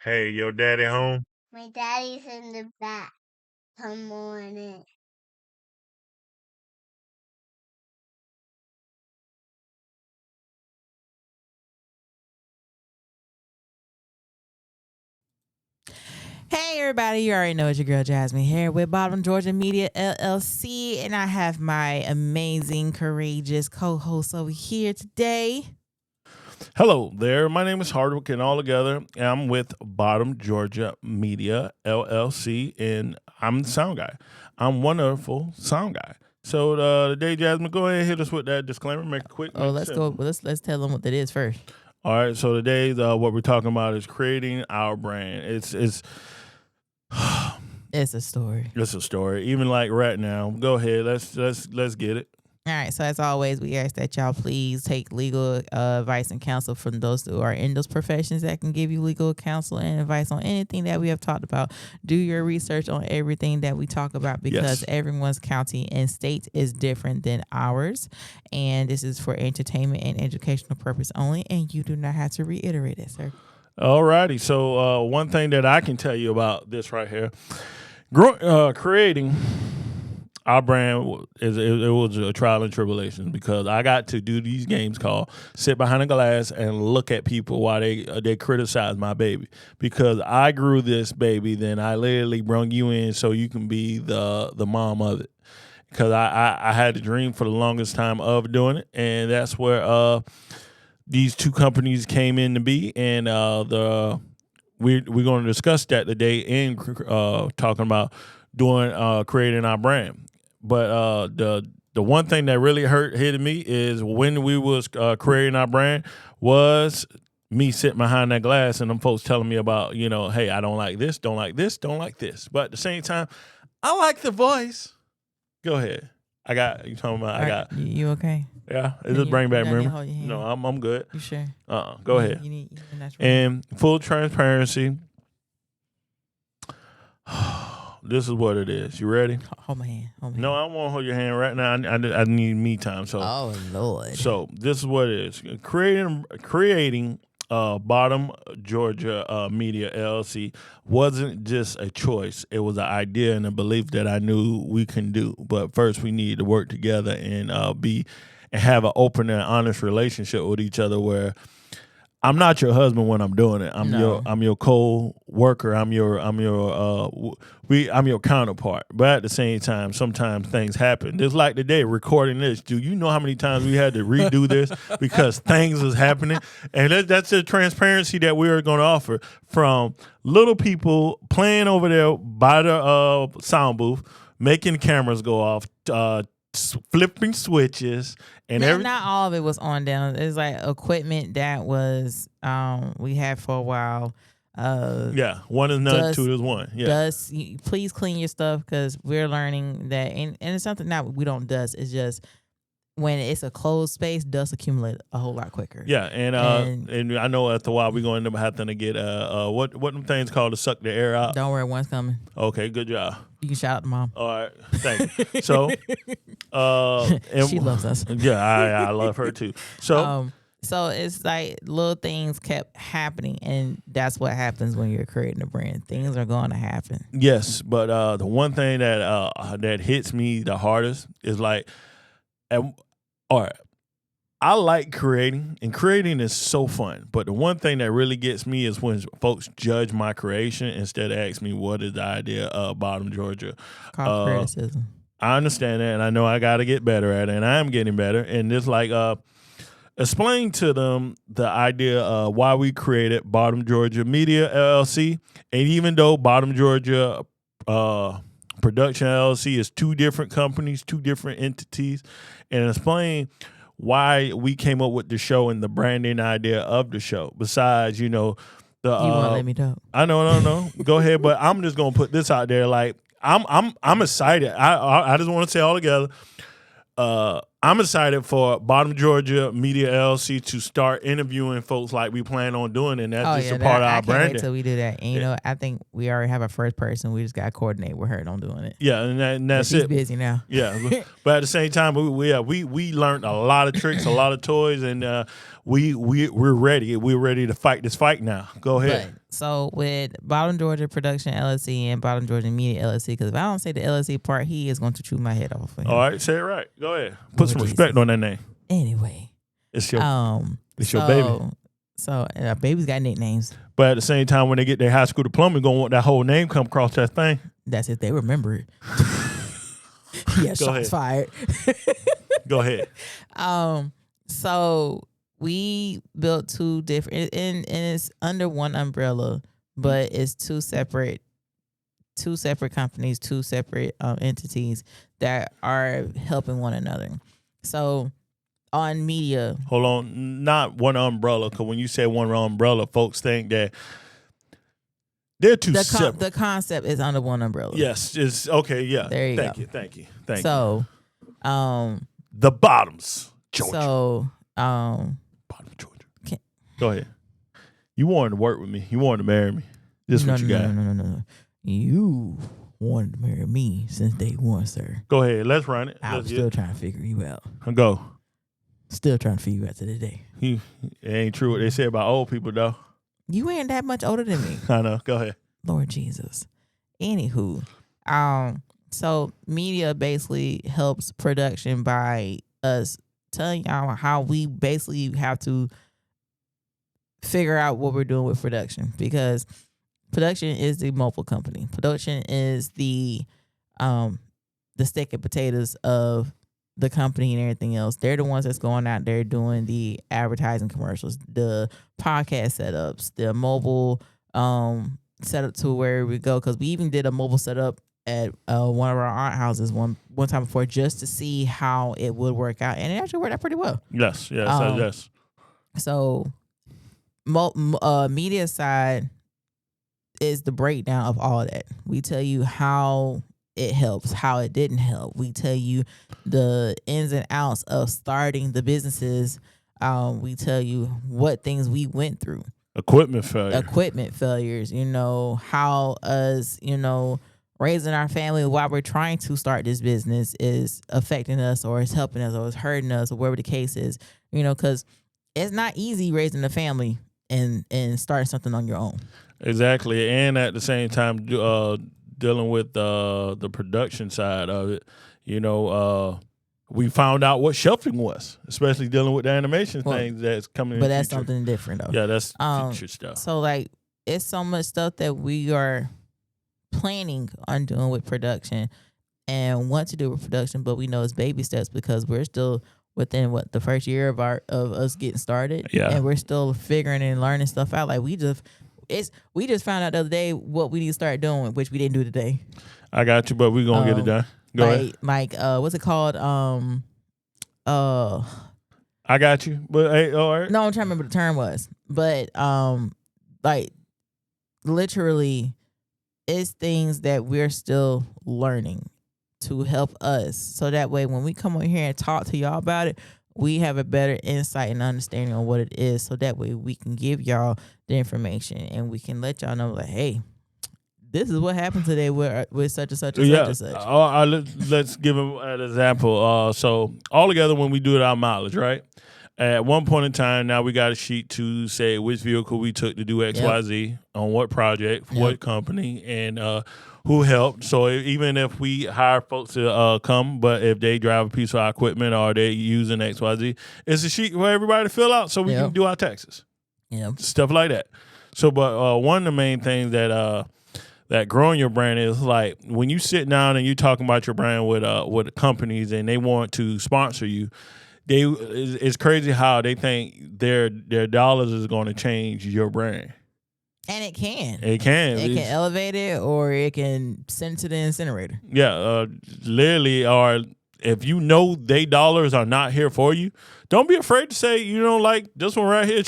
Hey, your daddy home? My daddy's in the back. Come on in. Hey everybody, you already know it's your girl Jasmine here with Bottom Georgia Media LLC, and I have my amazing, courageous co-host over here today. Hello there. My name is Hardwick, and all together, I'm with Bottom Georgia Media LLC, and I'm the sound guy. I'm wonderful sound guy. So today, Jasmine, go ahead and hit us with that disclaimer. Make it quick. Oh, let's go. Let's tell them what that is first. All right. So today, what we're talking about is creating our brand. It's a story. It's a story. Even like right now. Go ahead. Let's get it. All right. So as always, we ask that y'all please take legal advice and counsel from those who are in those professions that can give you legal counsel and advice on anything that we have talked about. Do your research on everything that we talk about because everyone's county and state is different than ours. And this is for entertainment and educational purpose only. And you do not have to reiterate it, sir. All righty. So one thing that I can tell you about this right here, creating our brand it was a trial and tribulation because I got to do these games called sit behind a glass and look at people while they criticize my baby because I grew this baby. Then I literally brung you in so you can be the mom of it because I had a dream for the longest time of doing it, and that's where these two companies came in to be, and we're going to discuss that today in talking about doing creating our brand. But the one thing that really hit me is when we was creating our brand was me sitting behind that glass and them folks telling me about, hey, I don't like this, don't like this, don't like this. But at the same time, I like the voice. Go ahead. You talking about? You okay? Yeah, it just bring back memory. No, I'm good. You sure? Go ahead. You need and full transparency. This is what it is. You ready? Hold my hand. No, I won't hold your hand right now. I need me time. So. Oh Lord. So this is what it is. Creating Bottom Georgia Media LLC wasn't just a choice. It was an idea and a belief that I knew we can do. But first, we need to work together and have an open and honest relationship with each other where I'm not your husband when I'm doing it. I'm your co-worker. I'm your counterpart. But at the same time, sometimes things happen. Just like today, recording this. Do you know how many times we had to redo this because things was happening? And that's the transparency that we are going to offer from little people playing over there by the sound booth, making cameras go off, flipping switches, and not all of it was on down. It's like equipment that was we had for a while. One is none, two is one. Yeah, dust. Please clean your stuff because we're learning that, and it's something that we don't dust. It's just when it's a closed space, dust accumulate a whole lot quicker. Yeah, and I know after a while we're going to have to get what them things called to suck the air out. Don't worry, one's coming. Okay, good job. You can shout out to mom. All right, thank you. So, she loves us. Yeah, I love her too. So. So it's like little things kept happening, and that's what happens when you're creating a brand. Things are going to happen. Yes, but the one thing that hits me the hardest is like, all right, I like creating, and creating is so fun. But the one thing that really gets me is when folks judge my creation instead of ask me what is the idea of Bottom Georgia. Called criticism. I understand that, and I know I got to get better at it, and I am getting better. And it's like explain to them the idea of why we created Bottom Georgia Media LLC. And even though Bottom Georgia Production LLC is two different companies, two different entities, and explain why we came up with the show and the branding idea of the show. Besides, you won't let me talk. I know, no. Go ahead, but I'm just gonna put this out there. Like I'm excited. I just want to say all together. I'm excited for Bottom Georgia Media LLC to start interviewing folks like we plan on doing, and that's just a part of I our can't wait branding. till we do that. And you know, I think we already have our first person. We just got to coordinate with her on doing it. Yeah, and that's She's it. busy now. Yeah, but at the same time, we learned a lot of tricks, a lot of toys, and we're ready. We're ready to fight this fight now. Go ahead. But, so with Bottom Georgia Production LLC and Bottom Georgia Media LLC, because if I don't say the LLC part, he is going to chew my head off. For him. All right, say it right. Go ahead. Put Lord some Jesus. respect on that name. Anyway, It's your it's so, your baby. So baby's got nicknames. But at the same time, when they get their high school diploma, you're gonna want that whole name come across that thing. That's if they remember it. Yeah, shots fired. Go ahead. So we built two different, and it's under one umbrella, but it's two separate companies, two separate entities that are helping one another. So on media, Hold on, not one umbrella, because when you say one umbrella, folks think that they're two separate. the concept is under one umbrella. Yes, it's okay. Yeah, There you thank go. you, thank you, thank you. So, The Bottoms, Georgia. so, Bottom Georgia. Okay. Go ahead. You wanted to work with me. You wanted to marry me. This is what you got. No. You wanted to marry me since day one, sir. Go ahead. Let's run it. I was still trying to figure you out. Go. Still trying to figure you out to the day. It ain't true what they say about old people, though. You ain't that much older than me. I know. Go ahead. Lord Jesus. Anywho, so media basically helps production by us telling y'all how we basically have to figure out what we're doing with production, because production is the mobile company. Production is the steak and potatoes of the company and everything else. They're the ones that's going out there doing the advertising commercials, the podcast setups, the mobile setup to where we go. Because we even did a mobile setup at one of our aunt houses one time before, just to see how it would work out, and it actually worked out pretty well. Yes. Yes. So, media side is the breakdown of all that. We tell you how it helps, how it didn't help. We tell you the ins and outs of starting the businesses. We tell you what things we went through. Equipment failures. You know, how us, raising our family while we're trying to start this business is affecting us, or it's helping us, or it's hurting us, or whatever the case is. Because it's not easy raising a family and starting something on your own. Exactly. And at the same time, dealing with the production side of it, we found out what shelving was, especially dealing with the animation things that's coming in But the that's future. something different, though. Yeah, that's future stuff. So, it's so much stuff that we are planning on doing with production and want to do with production, but we know it's baby steps, because we're still within the first year of us getting started. Yeah. And we're still figuring and learning stuff out. We just found out the other day what we need to start doing, which we didn't do today. I got you, but we're gonna get it done. Go ahead. What's it called? I got you. But hey, all right. No, I'm trying to remember what the term was. But literally, it's things that we're still learning to help us, so that way when we come on here and talk to y'all about it, we have a better insight and understanding on what it is, so that way we can give y'all the information and we can let y'all know, hey, this is what happened today with such and such and such and such. Let's give them an example. So all together, when we do our mileage, right? At one point in time, now we got a sheet to say which vehicle we took to do X, Y, Z, on what project, what company, and who helped. So even if we hire folks to come, but if they drive a piece of our equipment or they using X, Y, Z, it's a sheet for everybody to fill out so we can do our taxes. Yeah, stuff like that. So, but one of the main things that growing your brand is when you sit down and you talking about your brand with companies and they want to sponsor you, it's crazy how they think their dollars is going to change your brand. And it can. It can. It can elevate it, or it can send it to the incinerator. Yeah, literally. Or if you know they dollars are not here for you, don't be afraid to say you don't like this one right here.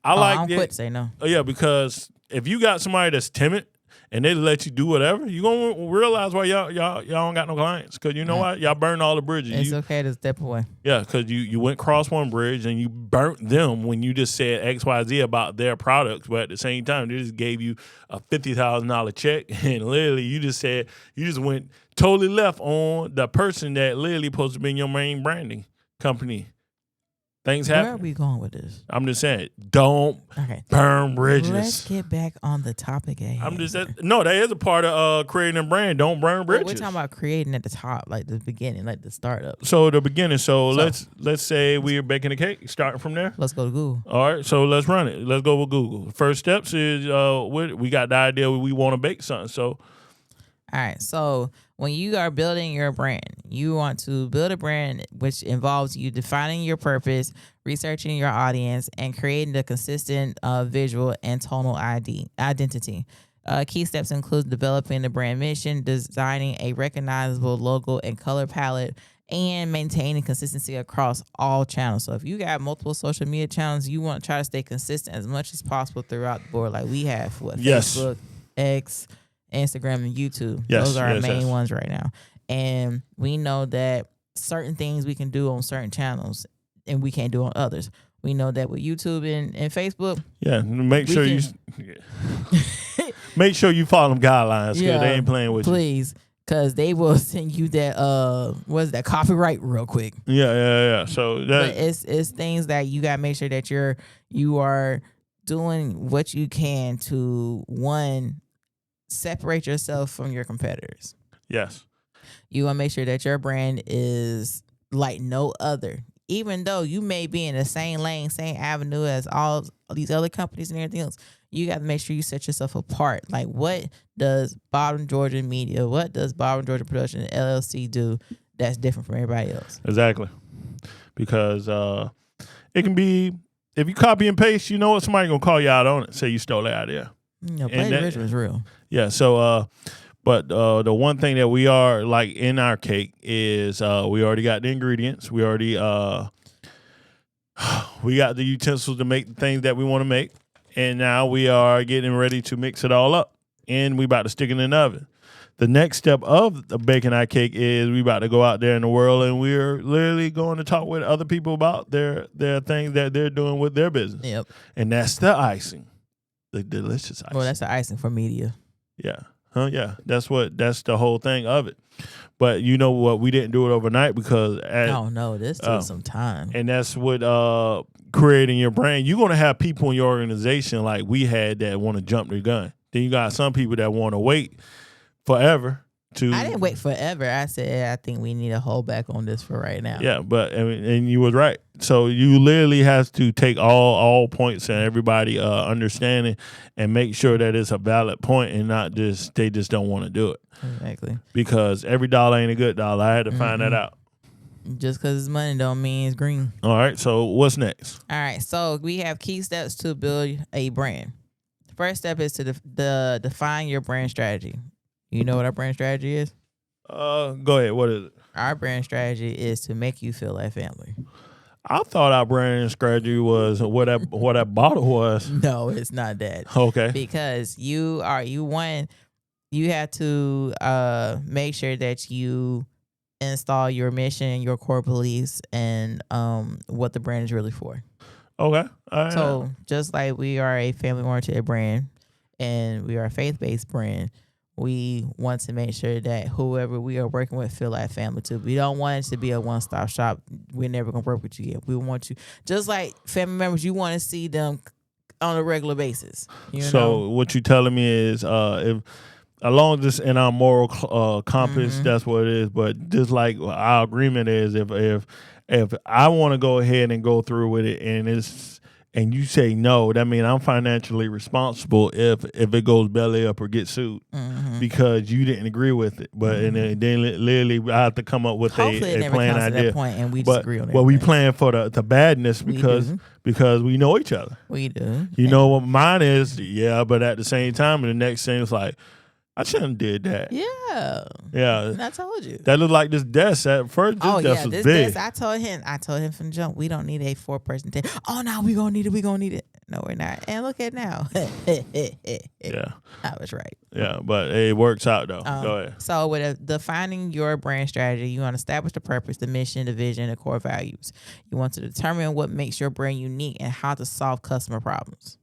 I don't quit. Say no. Yeah, because if you got somebody that's timid and they let you do whatever, you gonna realize why y'all don't got no clients. Because you know what? Y'all burn all the bridges. It's okay to step away. Yeah, because you went across one bridge and you burnt them when you just said XYZ about their products, but at the same time, they just gave you a $50,000 check, and literally you just went totally left on the person that literally supposed to be in your main branding company. Things happen. Where are we going with this? I'm just saying, don't burn bridges. Let's get back on the topic at hand. No, that is a part of creating a brand. Don't burn bridges. We're talking about creating at the top, like the beginning, like the startup. So the beginning. So let's say we're baking a cake. Starting from there. Let's go to Google. All right. So let's run it. Let's go with Google. First steps is we got the idea we want to bake something. So. All right. So when you are building your brand, you want to build a brand which involves you defining your purpose, researching your audience, and creating a consistent visual and tonal identity. Key steps include developing the brand mission, designing a recognizable logo and color palette, and maintaining consistency across all channels. So if you got multiple social media channels, you want to try to stay consistent as much as possible throughout the board. Like we have Facebook, X, Instagram, and YouTube. Those are our main ones right now. And we know that certain things we can do on certain channels and we can't do on others. We know that with YouTube and Facebook. Yeah, make sure you follow them guidelines because they ain't playing with you. Please, because they will send you that what's that copyright real quick. Yeah. So but it's things that you gotta make sure that you are doing what you can to separate yourself from your competitors. Yes. You want to make sure that your brand is like no other. Even though you may be in the same lane, same avenue as all these other companies and everything else, you got to make sure you set yourself apart. Like, what does Bottom Georgia Media, what does Bottom Georgia Production LLC do that's different from everybody else? Exactly. Because it can be, if you copy and paste, you know what, somebody going to call you out on it, say you stole that idea. Plagiarism is real. Yeah, so but the one thing that we are like in our cake is we already got the ingredients. We already we got the utensils to make the things that we want to make, and now we are getting ready to mix it all up, and we about to stick it in the oven. The next step of the baking our cake is we about to go out there in the world, and we're literally going to talk with other people about their things that they're doing with their business. Yep, and that's the icing. The delicious icing. Well, that's the icing for media. Yeah. Yeah. That's the whole thing of it. But you know what? We didn't do it overnight because this took some time. And that's what creating your brand. You're gonna have people in your organization like we had that want to jump the gun. Then you got some people that want to wait forever. I didn't wait forever. I said I think we need to hold back on this for right now. Yeah, but and you was right. So you literally have to take all points and everybody understanding and make sure that it's a valid point and not just they just don't want to do it. Exactly. Because every dollar ain't a good dollar. I had to find that out. Just because it's money don't mean it's green. All right. So what's next? All right. So we have key steps to build a brand. The first step is to define your brand strategy. You know what our brand strategy is? Go ahead. What is it? Our brand strategy is to make you feel like family. I thought our brand strategy was what that bottle was. No, it's not that. Okay. Because you have to make sure that you install your mission, your core beliefs, and what the brand is really for. Okay. So just like we are a family-oriented brand and we are a faith-based brand, we want to make sure that whoever we are working with feel like family too. We don't want it to be a one-stop shop. We're never going to work with you again. We want you, just like family members, you want to see them on a regular basis. So what you telling me is if along this in our moral compass, that's what it is. But just like our agreement is, if I want to go ahead and go through with it and you say no, that means I'm financially responsible if it goes belly up or gets sued because you didn't agree with it. But and then literally I have to come up with a plan idea. To that point and we disagree on it. Well, we plan for the badness because we know each other. We do. You know what mine is? Yeah, but at the same time, the next thing is like, I shouldn't have did that. Yeah. And I told you. That looked like this desk at first. This desk, I told him from the jump, we don't need a 4-person team. Oh no, we gonna need it. No, we're not. And look at now. Yeah. I was right. Yeah, but it works out though. Go ahead. So with defining your brand strategy, you want to establish the purpose, the mission, the vision, the core values. You want to determine what makes your brand unique and how to solve customer problems.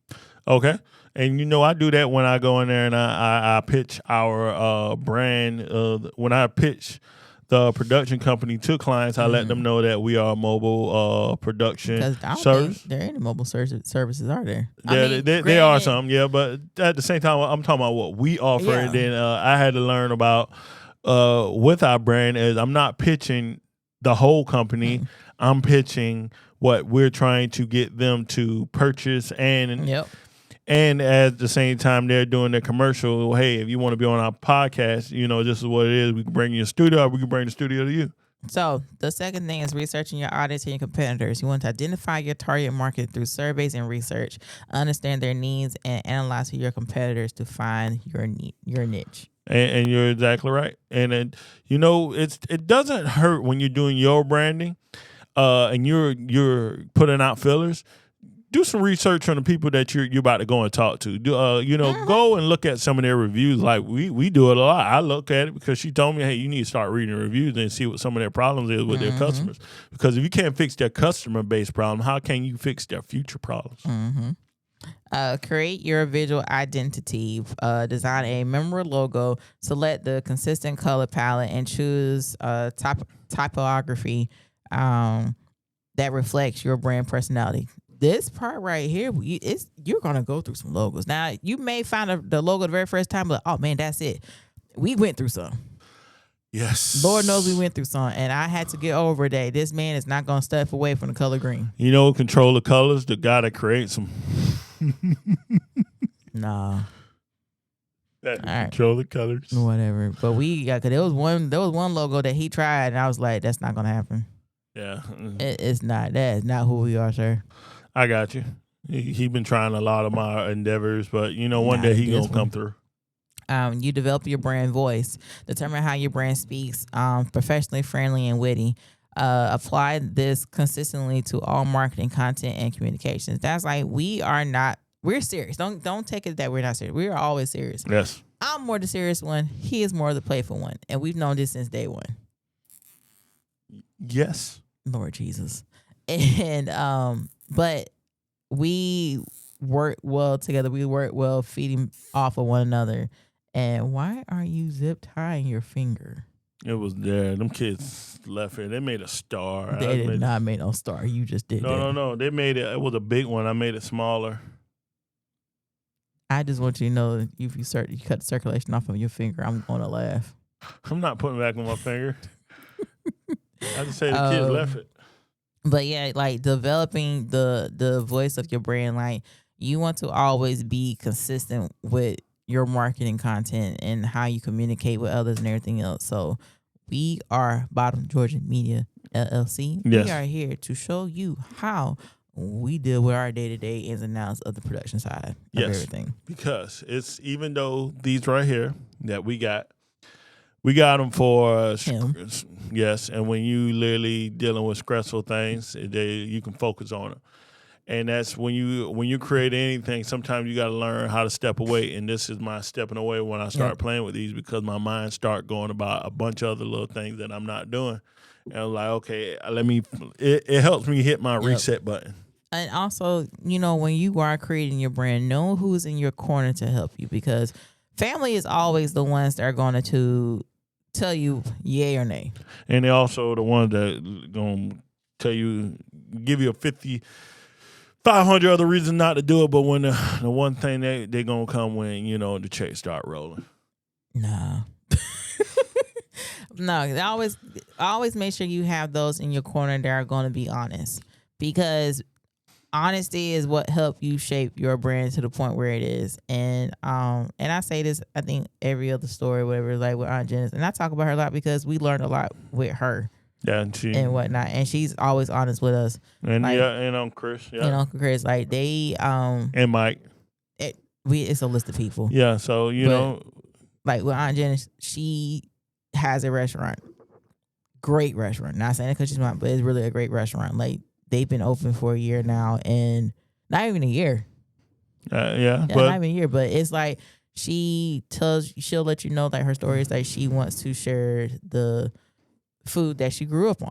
Okay. And I do that when I go in there and I pitch our brand. When I pitch the production company to clients, I let them know that we are a mobile production Because I don't service. think there ain't mobile services, are there? Yeah, there are some, yeah, but at the same time, I'm talking about what we offer. Yeah. And then I had to learn about with our brand is I'm not pitching the whole company. I'm pitching what we're trying to get them to purchase and Yep. And at the same time, they're doing their commercial. Hey, if you want to be on our podcast, this is what it is. We can bring you a studio, or we can bring the studio to you. So the second thing is researching your audience and your competitors. You want to identify your target market through surveys and research, understand their needs, and analyze who your competitors to find your niche. And you're exactly right. And it doesn't hurt when you're doing your branding, and you're putting out fillers. Do some research on the people that you're about to go and talk to. Go and look at some of their reviews. Like we do it a lot. I look at it because she told me, hey, you need to start reading reviews and see what some of their problems is with their customers. Because if you can't fix their customer base problem, how can you fix their future problems? Create your visual identity. Design a memorable logo. Select the consistent color palette and choose typography that reflects your brand personality. This part right here, you're gonna go through some logos. Now you may find the logo the very first time, but oh man, that's it. We went through some. Yes, Lord knows we went through some, and I had to get over that. This man is not gonna step away from the color green. Control the colors. The guy that creates them. Nah. Control the colors. Whatever. But cause there was one logo that he tried, and I was like, that's not gonna happen. Yeah, It's not. That is not who we are, sir. I got you. He been trying a lot of my endeavors, but one day he gonna come through. You develop your brand voice. Determine how your brand speaks, professionally, friendly, and witty. Apply this consistently to all marketing, content, and communications. That's like we're serious. Don't take it that we're not serious. We are always serious. Yes. I'm more the serious one. He is more the playful one, and we've known this since day one. Yes. Lord Jesus. And but we work well together. We work well feeding off of one another. And why are you zip tying your finger? It was there. Them kids left it. They made a star. They did not make no star. You just did that. No. They made it. It was a big one. I made it smaller. I just want you to know that if you cut the circulation off of your finger, I'm going to laugh. I'm not putting it back on my finger. I just say the kids left it. But yeah, like developing the voice of your brand, like you want to always be consistent with your marketing content and how you communicate with others and everything else. So we are Bottom Georgia Media LLC. Yes. We are here to show you how we deal with our day-to-day ins and outs of the production side of everything. Because it's, even though these right here that we got them for him. Yes, and when you literally dealing with stressful things, you can focus on it. And that's when you create anything, sometimes you got to learn how to step away. And this is my stepping away when I start playing with these, because my mind start going about a bunch of other little things that I'm not doing. And I'm like, okay, it helps me hit my reset button. And also, when you are creating your brand, know who's in your corner to help you, because family is always the ones that are going to tell you yay or nay. And they're also the ones that going to tell you, give you 500 other reasons not to do it, but when the one thing they're going to come when, the checks start rolling. No. No, I always make sure you have those in your corner that are going to be honest, because honesty is what helped you shape your brand to the point where it is. And I say this, I think every other story, whatever, like with Aunt Janice, and I talk about her a lot because we learned a lot with her. Yeah, and whatnot, and she's always honest with us. And and Uncle Chris, and Uncle Chris, like they and Mike. It's a list of people. Yeah, so like with Aunt Janice, she has a restaurant, great restaurant. Not saying it because she's not, but it's really a great restaurant. Like they've been open for a year now, and not even a year. Yeah, Yeah, not but even a year, but it's like she'll let you know that her story is like she wants to share the food that she grew up on.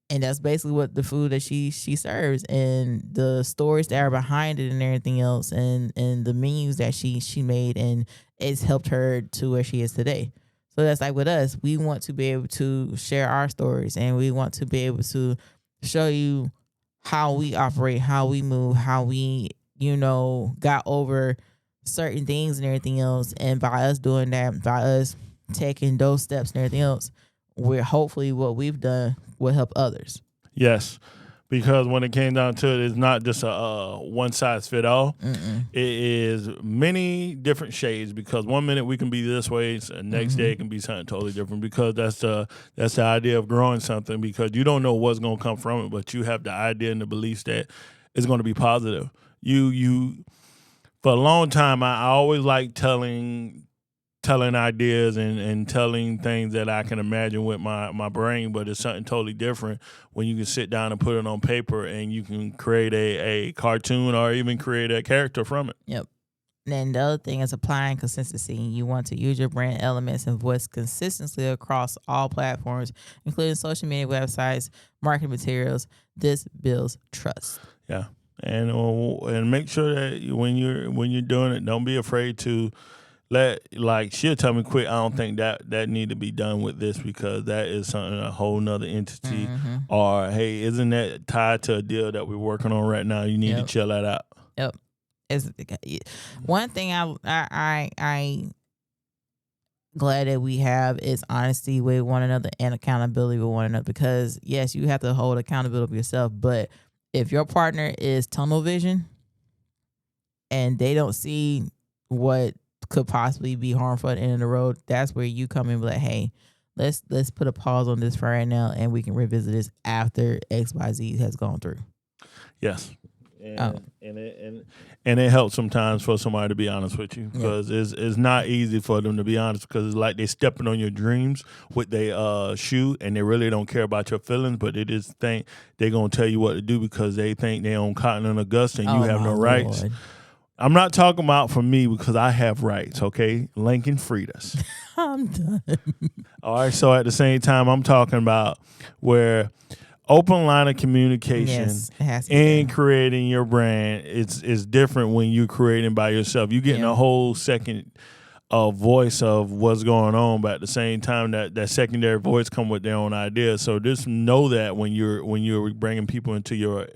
And that's basically what the food that she serves, and the stories that are behind it and everything else, and the menus that she made, and it's helped her to where she is today. So that's like with us, we want to be able to share our stories, and we want to be able to show you how we operate, how we move, how we, got over certain things and everything else. And by us doing that, by us taking those steps and everything else, we're hopefully what we've done will help others. yes, because when it came down to it, it's not just a one size fit all. Mm-mm. It is many different shades. Because one minute we can be this way, and next day it can be something totally different. Because that's the idea of growing something. Because you don't know what's going to come from it, but you have the idea and the beliefs that it's going to be positive. You for a long time, I always like telling ideas and telling things that I can imagine with my brain, but it's something totally different when you can sit down and put it on paper, and you can create a cartoon or even create a character from it. Yep. And then the other thing is applying consistency. You want to use your brand elements and voice consistently across all platforms, including social media, websites, marketing materials. This builds trust. Yeah, and make sure that when you're doing it, don't be afraid to she'll tell me quick, I don't think that need to be done with this, because that is something, a whole nother entity. Mm-hmm. Or, hey, isn't that tied to a deal that we're working on right now? You need to chill that out. Yep. It's one thing I glad that we have is honesty with one another and accountability with one another. Because yes, you have to hold accountability for yourself, but if your partner is tunnel vision and they don't see what could possibly be harmful at the end of the road, that's where you come in and be like, hey, let's put a pause on this for right now, and we can revisit this after XYZ has gone through. Yes. And it helps sometimes for somebody to be honest with you, because it's not easy for them to be honest, because it's like they stepping on your dreams with their shoe, and they really don't care about your feelings, but they just think they're going to tell you what to do because they think they own cotton in Augusta and you have no rights. Lord. I'm not talking about for me, because I have rights, okay? Lincoln freed us. I'm done. All right, so at the same time, I'm talking about where open line of communication and creating your brand, it's different when you're creating by yourself. You're getting a whole second voice of what's going on, but at the same time, that secondary voice come with their own ideas. So just know that when you're bringing people into your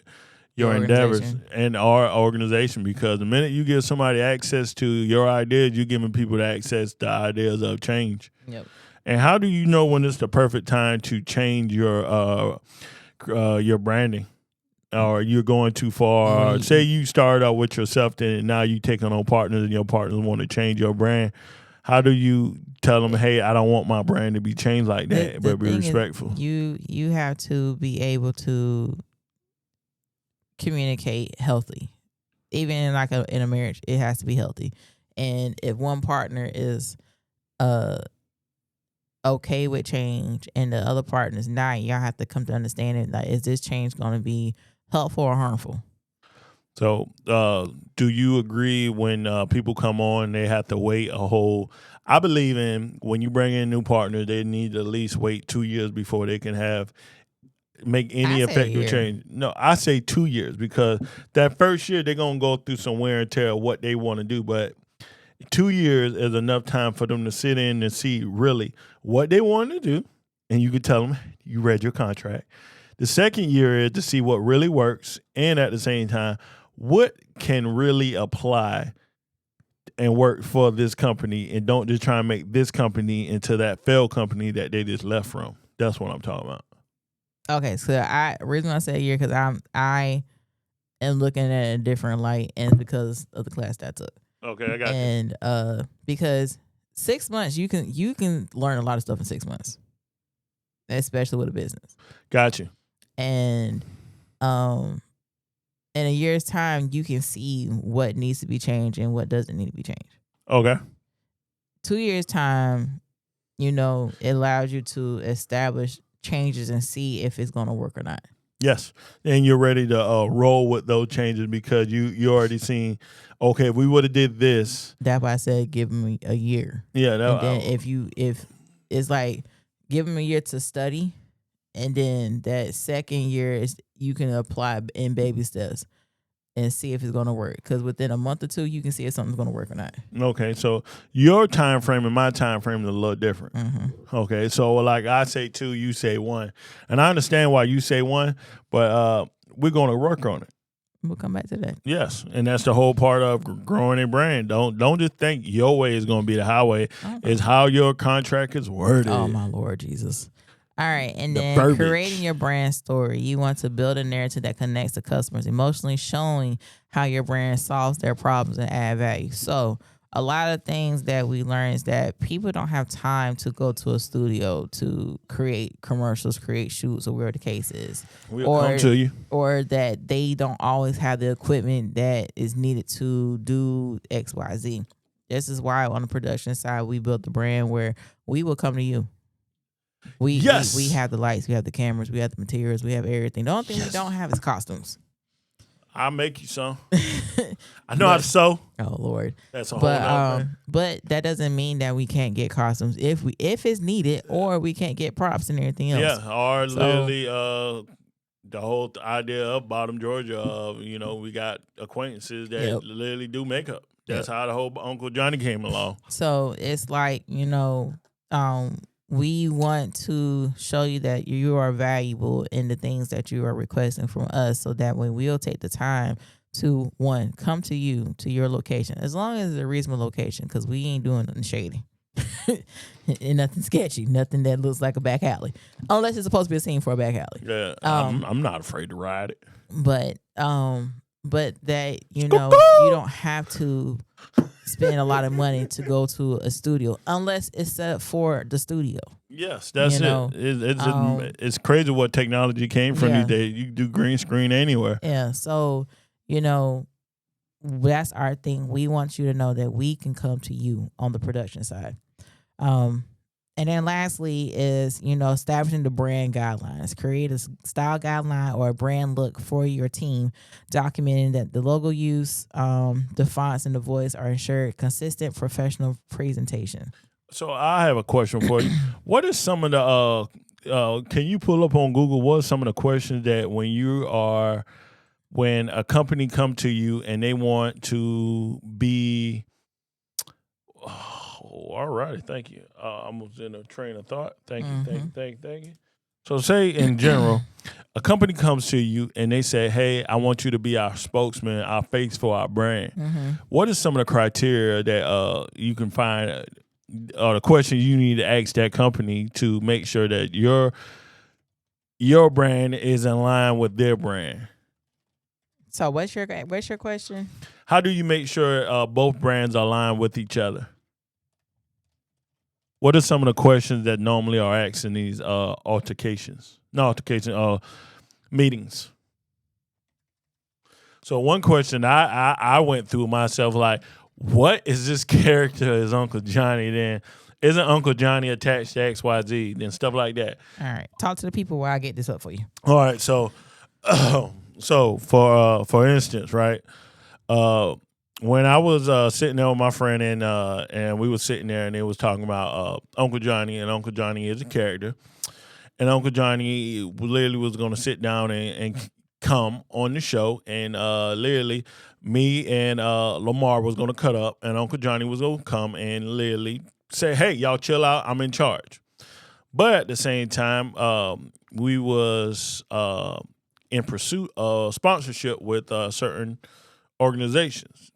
endeavors and our organization, because the minute you give somebody access to your ideas, you're giving people access to ideas of change. Yep. And how do you know when it's the perfect time to change your branding, or you're going too far? Mm-hmm. Say you started out with yourself, then now you taking on partners, and your partners want to change your brand. How do you tell them, hey, I don't want my brand to be changed like that, but be respectful? You have to be able to communicate healthy. Even in in a marriage, it has to be healthy. And if one partner is okay with change and the other partner is not, y'all have to come to understand it. Like, is this change going to be helpful or harmful? So do you agree when people come on, they have to wait a whole... I believe in when you bring in a new partner, they need to at least wait 2 years before they can make any effective change. No, I say 2 years, because that first year they're going to go through some wear and tear of what they want to do. But 2 years is enough time for them to sit in and see really what they want to do. And you can tell them, you read your contract. The second year is to see what really works. And at the same time, what can really apply and work for this company, and don't just try and make this company into that failed company that they just left from. That's what I'm talking about. Okay, so reason I say a year, because I am looking at it in a different light, and because of the class that I took. Okay, I got you. And because 6 months, you can learn a lot of stuff in 6 months, especially with a business. Got you. And in a year's time, you can see what needs to be changed and what doesn't need to be changed. Okay. 2 years time, it allows you to establish changes and see if it's going to work or not. Yes, and you're ready to roll with those changes because you already seen. Okay, if we would have did this, That's why I said give them a year. yeah. And then if it's like give them a year to study, and then that second year is you can apply in baby steps and see if it's going to work. Because within a month or two, you can see if something's going to work or not. Okay, so your time frame and my time frame is a little different. Okay, so like I say 2, you say 1, and I understand why you say 1, but we're going to work on it. We'll come back to that. Yes, and that's the whole part of growing a brand. Don't just think your way is going to be the highway. It's how your contract is worded. Oh my Lord Jesus. All right, and The then verbiage. creating your brand story. You want to build a narrative that connects to customers, emotionally showing how your brand solves their problems and add value. So a lot of things that we learn is that people don't have time to go to a studio to create commercials, create shoots, or whatever the case is. We'll come to you. Or that they don't always have the equipment that is needed to do X, Y, Z. This is why on the production side, we built the brand where we will come to you. We have the lights, we have the cameras, we have the materials, we have everything. The only thing we don't have is costumes. I'll make you some. I know how to sew. Oh Lord. That's a whole nother thing. But that doesn't mean that we can't get costumes if it's needed, or we can't get props and everything else. Yeah, or literally the whole idea of Bottom Georgia of, we got acquaintances that literally do makeup. That's how the whole Uncle Johnny came along. So it's like, we want to show you that you are valuable in the things that you are requesting from us, so that when we'll take the time to, one, come to you, to your location, as long as it's a reasonable location, because we ain't doing nothing shady. And nothing sketchy, nothing that looks like a back alley, unless it's supposed to be a scene for a back alley. Yeah, I'm not afraid to ride it. But that, you don't have to spend a lot of money to go to a studio unless it's set up for the studio. Yes, that's it. It's crazy what technology came from these days. You can do green screen anywhere. Yeah, so that's our thing. We want you to know that we can come to you on the production side. And then lastly is, establishing the brand guidelines. Create a style guideline or a brand look for your team, documenting that the logo use, the fonts, and the voice are ensured consistent professional presentation. So I have a question for you. What is some of the, can you pull up on Google, what are some of the questions that when a company come to you and they want to be, all right, thank you. I was in a train of thought. Thank you. So say in general, a company comes to you and they say, hey, I want you to be our spokesman, our face for our brand. What is some of the criteria that you can find or the questions you need to ask that company to make sure that your brand is in line with their brand? So what's your question? How do you make sure both brands are aligned with each other? What are some of the questions that normally are asked in these meetings? So one question I went through myself, like, what is this character as Uncle Johnny then? Isn't Uncle Johnny attached to XYZ? Then stuff like that. All right. Talk to the people while I get this up for you. All right. So for instance, right, when I was sitting there with my friend and we were sitting there and they was talking about Uncle Johnny, and Uncle Johnny is a character, and Uncle Johnny literally was going to sit down and come on the show, and literally me and Lamar was going to cut up, and Uncle Johnny was going to come and literally say, hey, y'all chill out, I'm in charge. But at the same time, we was in pursuit of sponsorship with certain organizations.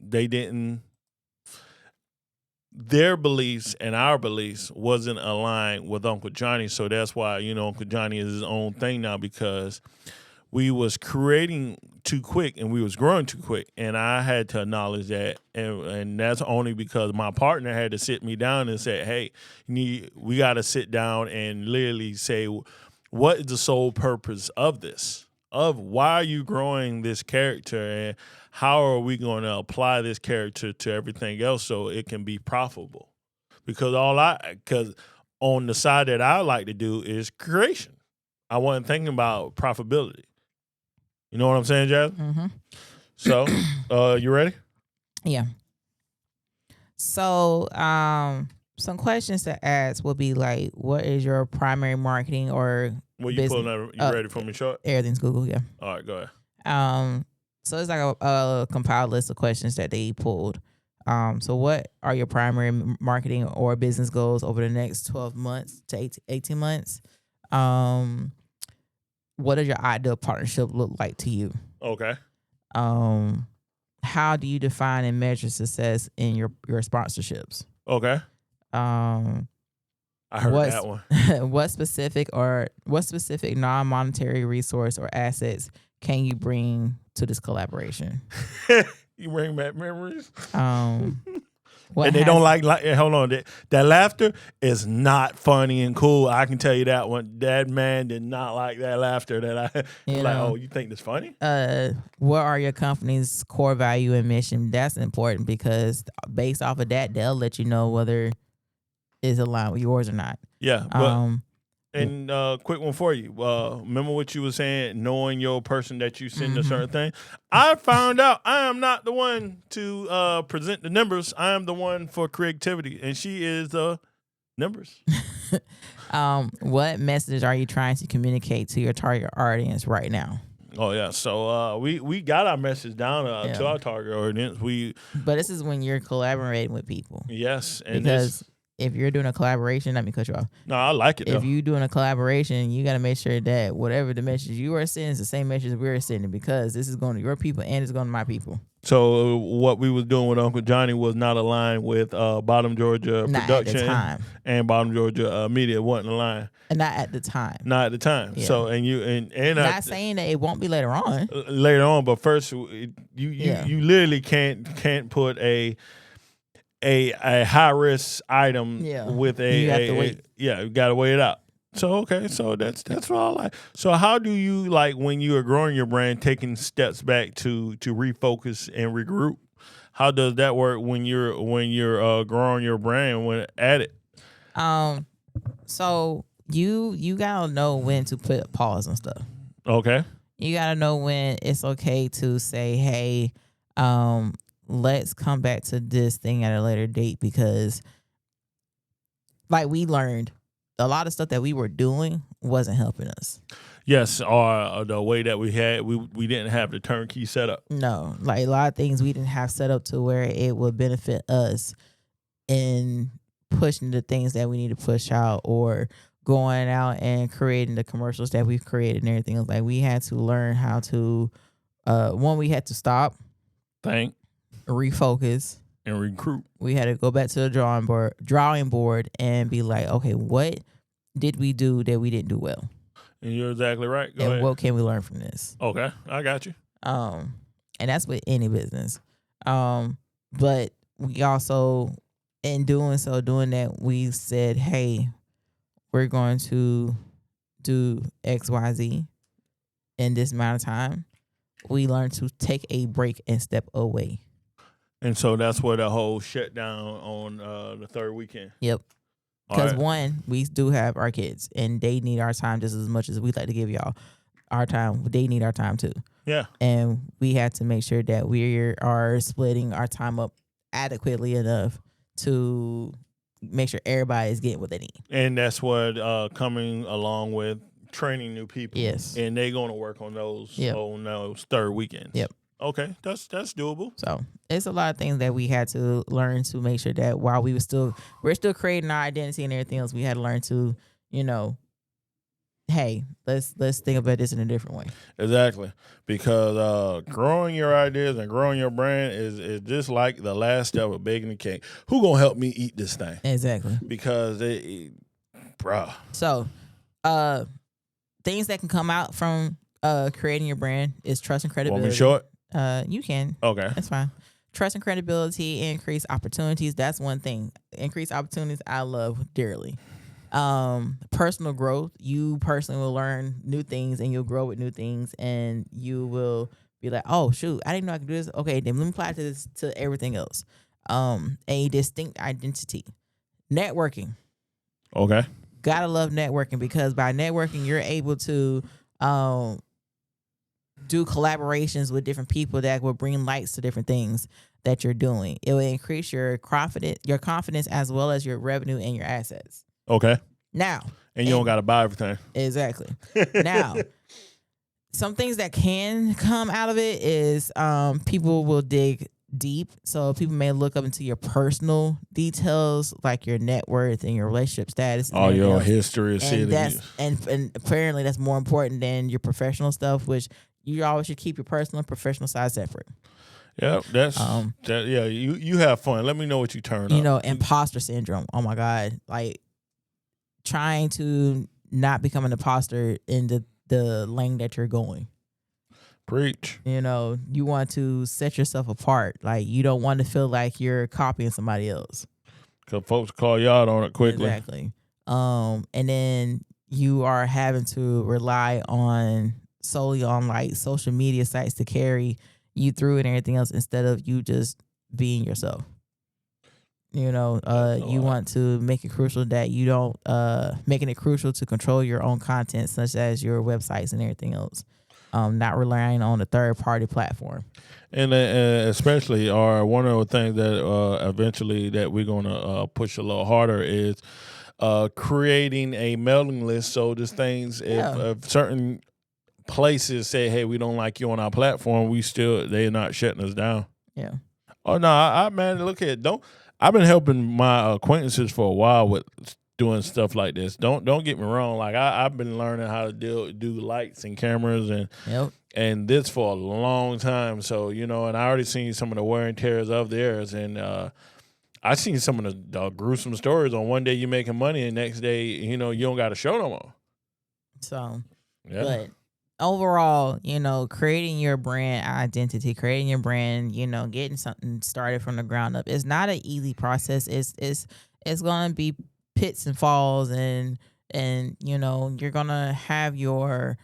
Their beliefs and our beliefs wasn't aligned with Uncle Johnny, so that's why, Uncle Johnny is his own thing now, because we was creating too quick and we was growing too quick, and I had to acknowledge that, and that's only because my partner had to sit me down and say, hey, we got to sit down and literally say, what is the sole purpose of this? Of why are you growing this character, and how are we going to apply this character to everything else so it can be profitable? Because on the side that I like to do is creation. I wasn't thinking about profitability. You know what I'm saying, Jazz? Mm-hmm. So, you ready? Yeah. So, some questions to ask would be like, what is your primary marketing or Well, you business? pulling that? You ready for me, short? Everything's Google, yeah. All right, go ahead. So it's like a compiled list of questions that they pulled. So what are your primary marketing or business goals over the next 12 months to 18 months? What does your ideal partnership look like to you? Okay. How do you define and measure success in your sponsorships? Okay. I heard that one. What specific non-monetary resource or assets can you bring to this collaboration? You bring back memories. What and they don't like hold on, that laughter is not funny and cool. I can tell you that one. That man did not like that laughter. That I was like, oh, you think this funny? What are your company's core value and mission? That's important because based off of that, they'll let you know whether it's aligned with yours or not. Yeah, but and quick one for you. Remember what you were saying, knowing your person that you send a certain thing. I found out I am not the one to present the numbers. I am the one for creativity, and she is the numbers. What message are you trying to communicate to your target audience right now? Oh yeah, so we got our message down to our target audience. But this is when you're collaborating with people. Yes, and because if you're doing a collaboration, let me cut you off. No, I like it. If you're doing a collaboration, you got to make sure that whatever the message you are sending is the same message we're sending, because this is going to your people and it's going to my people. So what we was doing with Uncle Johnny was not aligned with Bottom Georgia Production and Bottom Georgia Media. It wasn't aligned. And not at the time. Not at the time. Yeah. So and not saying that it won't be later on. Later on, but first you literally can't put a high risk item with you have to wait. You gotta wait it out. So okay, so that's what I like. So how do you, like, when you are growing your brand, taking steps back to refocus and regroup? How does that work when you're growing your brand when at it? So you gotta know when to put a pause on stuff. Okay. You gotta know when it's okay to say, hey, let's come back to this thing at a later date, because like we learned a lot of stuff that we were doing wasn't helping us. Yes, or the way that we didn't have the turnkey set up. No, like a lot of things we didn't have set up to where it would benefit us in pushing the things that we need to push out, or going out and creating the commercials that we've created and everything else. Like we had to learn how to, we had to stop, think, refocus, and recruit. We had to go back to the drawing board and be like, okay, what did we do that we didn't do well? And you're exactly right. Go ahead. What can we learn from this? Okay, I got you. And that's with any business. But we also, in doing that, we said, hey, we're going to do XYZ in this amount of time. We learned to take a break and step away. And so that's where the whole shutdown on the third weekend. Yep. Because one, we do have our kids, and they need our time just as much as we like to give y'all our time. They need our time too. Yeah. And we had to make sure that we are splitting our time up adequately enough to make sure everybody is getting what they need. And that's what coming along with training new people. Yes. And they're going to work on those on those third weekends. Yep. Okay, that's doable. So it's a lot of things that we had to learn to make sure that while we're still creating our identity and everything else, we had to learn to, hey, let's think about this in a different way. Exactly, because growing your ideas and growing your brand is just like the last step of baking the cake. Who gonna help me eat this thing? Exactly, because bruh. So, things that can come out from creating your brand is trust and credibility. Want me short? You can. Okay. That's fine. Trust and credibility, increase opportunities. That's one thing. Increase opportunities, I love dearly. Personal growth. You personally will learn new things and you'll grow with new things, and you will be like, oh shoot, I didn't know I could do this. Okay, then let me apply this to everything else. A distinct identity. Networking. Okay. Gotta love networking, because by networking you're able to do collaborations with different people that will bring lights to different things that you're doing. It will increase your confidence as well as your revenue and your assets. Okay. Now, And you don't got to buy everything. exactly. Now, some things that can come out of it is people will dig deep. So people may look up into your personal details, like your net worth and your relationship status. And All your everything else. history of And that's city. and apparently that's more important than your professional stuff, which you always should keep your personal and professional side separate. Yeah, yeah. You have fun. Let me know what you turn up. You know, imposter syndrome. Oh my God, like trying to not become an imposter in the lane that you're going. Preach. You know, you want to set yourself apart. Like you don't want to feel like you're copying somebody else. Because folks call you out on it quickly. Exactly. And then you are having to rely on solely on like social media sites to carry you through and everything else instead of you just being yourself. You know, you want to make it crucial that you don't making it crucial to control your own content, such as your websites and everything else. Not relying on a third party platform. And especially, or one of the things that eventually that we're gonna push a little harder is creating a mailing list. So there's things if certain places say, "Hey, we don't like you on our platform," they're not shutting us down. Yeah. Oh no, I man, look at I've been helping my acquaintances for a while with doing stuff like this. Don't get me wrong. Like I've been learning how to do lights and cameras and this for a long time. So and I already seen some of the wear and tears of theirs, and I seen some of the gruesome stories on one day you're making money and next day you don't got a show no more. So, yeah. But overall, creating your brand identity, creating your brand, getting something started from the ground up is not an easy process. It's going to be pits and falls, and you're gonna have your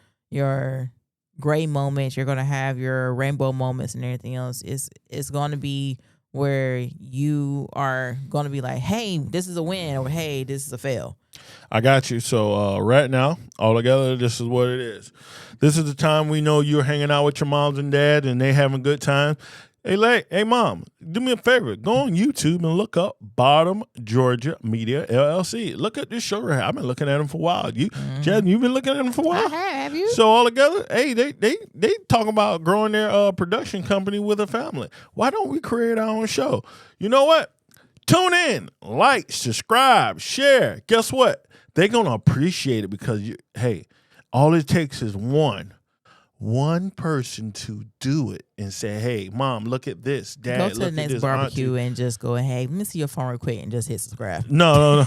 gray moments, you're gonna have your rainbow moments and everything else. It's going to be where you are going to be like, hey, this is a win, or hey, this is a fail. I got you. So right now, all together, this is what it is. This is the time we know you're hanging out with your moms and dad and they having good time. Hey, mom, do me a favor. Go on YouTube and look up Bottom Georgia Media LLC. Look at this show right here. I've been looking at them for a while. Jasmine, you've been looking at them for a while? I have you? So all together, hey, they talking about growing their production company with a family. Why don't we create our own show? You know what? Tune in, like, subscribe, share. Guess what? They're going to appreciate it because, all it takes is one person to do it and say, hey, mom, look at this. Dad, go to look the next at this, barbecue auntie. and just go, hey, let me see your phone real quick and just hit subscribe. No.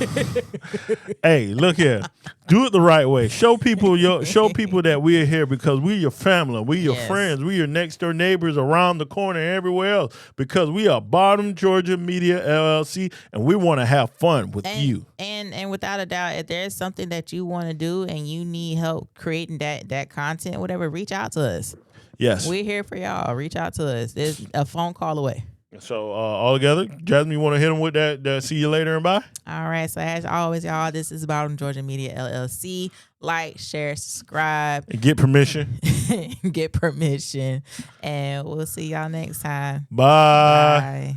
Hey, look here. Do it the right way. Show people that we're here because we're your family. We're your friends. We're your next door neighbors around the corner and everywhere else because we are Bottom Georgia Media LLC and we want to have fun with you. And without a doubt, if there's something that you want to do and you need help creating that content, whatever, reach out to us. Yes. We're here for y'all. Reach out to us. There's a phone call away. So all together, Jasmine, you want to hit them with that see you later and bye? All right. So as always, y'all, this is Bottom Georgia Media LLC. Like, share, subscribe. And get permission. Get permission. And we'll see y'all next time. Bye. Bye.